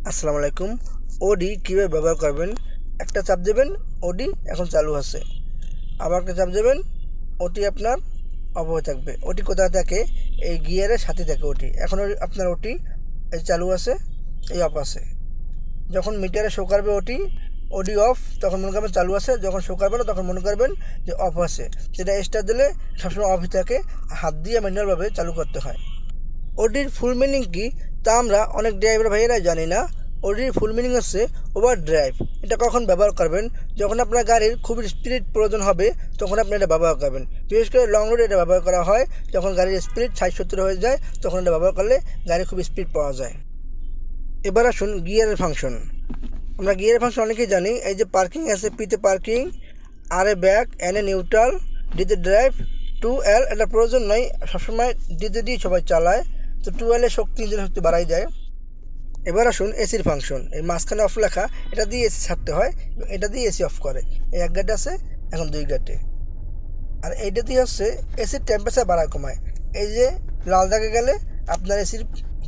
আসসালামু আলাইকুম। ওডি কীভাবে ব্যবহার করবেন? একটা চাপ দেবেন, ওডি এখন চালু আছে। আবার একটা চাপ দেবেন, ওটি আপনার অফ হয়ে থাকবে। ওটি কোথায় থাকে? এই গিয়ারের সাথে থাকে ওটি। এখন আপনার ওটি এই চালু আছে, এই অফ আছে। যখন মিটারে শো করবে ওডি অফ, তখন মনে করবেন চালু আছে। যখন শো করবে না, তখন মনে করবেন যে অফ আছে। সেটা স্টার্ট দিলে সবসময় অফই থাকে, হাত দিয়ে ম্যানুয়ালভাবে চালু করতে হয়। ওডির ফুল মিনিং কী তা আমরা অনেক ড্রাইভার ভাইয়েরাই জানি না। ওডির ফুল মিনিং হচ্ছে ওভার ড্রাইভ। এটা কখন ব্যবহার করবেন? যখন আপনার গাড়ির খুব স্পিড প্রয়োজন হবে, তখন আপনি এটা ব্যবহার করবেন। বিশেষ করে লং রুটে এটা ব্যবহার করা হয়। যখন গাড়ির স্পিড 60-70 হয়ে যায়, তখন এটা ব্যবহার করলে গাড়ি খুব স্পিড পাওয়া যায়। এবার আসুন গিয়ারের ফাংশন। আমরা গিয়ারের ফাংশন অনেকেই জানি। এই যে পার্কিং আছে, পিতে পার্কিং, আর এ ব্যাক, এন এ নিউট্রাল, ডিতে ড্রাইভ, 2L এটা প্রয়োজন নয়, সবসময় ডিতে দিয়ে সবাই চালায়। তো 2L এর শক্তি, ইঞ্জিন শক্তি বাড়াই দেয়। এবার আসুন এসির ফাংশন। এই মাঝখানে অফ লেখা, এটা দিয়ে এসি ছাড়তে হয়, এটা দিয়ে এসি অফ করে। এই এক গাটে আছে, এখন 2 গাটে। আর এইটা দিয়ে হচ্ছে এসির টেম্পারেচার বাড়ায় কমায়। এই যে লাল দাগে গেলে আপনার এসির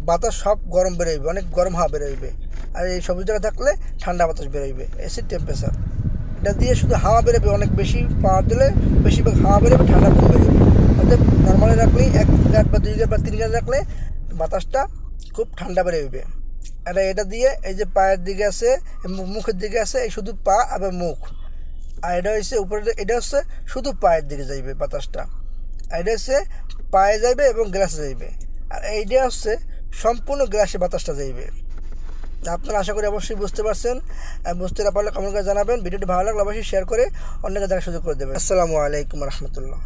বাতাস সব গরম বেরোইবে, অনেক গরম হাওয়া বেরোইবে। আর এই সবুজ জায়গা থাকলে ঠান্ডা বাতাস বেরোইবে। এসির টেম্পারেচার এটা দিয়ে শুধু হাওয়া বেরোবে, অনেক বেশি পাওয়ার দিলে বেশিরভাগ হাওয়া বেরোবে, ঠান্ডা কম বেরোবে। অর্থাৎ নর্মালি রাখলেই 1 গাট বা 2 গাট বা 3 গাট রাখলে বাতাসটা খুব ঠান্ডা বেরোবে। আর এটা দিয়ে এই যে পায়ের দিকে আছে, মুখের দিকে আছে, এই শুধু পা আবার মুখ। আর এটা হচ্ছে উপরে, এটা হচ্ছে শুধু পায়ের দিকে যাইবে বাতাসটা। আর এটা হচ্ছে পায়ে যাইবে এবং গ্লাসে যাইবে। আর এইটা হচ্ছে সম্পূর্ণ গ্লাসে বাতাসটা যাইবে। আপনারা আশা করি অবশ্যই বুঝতে পারছেন। বুঝতে না পারলে কমেন্ট করে জানাবেন। ভিডিওটি ভালো লাগলে অবশ্যই শেয়ার করে অন্যকে দেখার সুযোগ করে দেবেন। আসসালামু আলাইকুম রহমতুল্লাহ।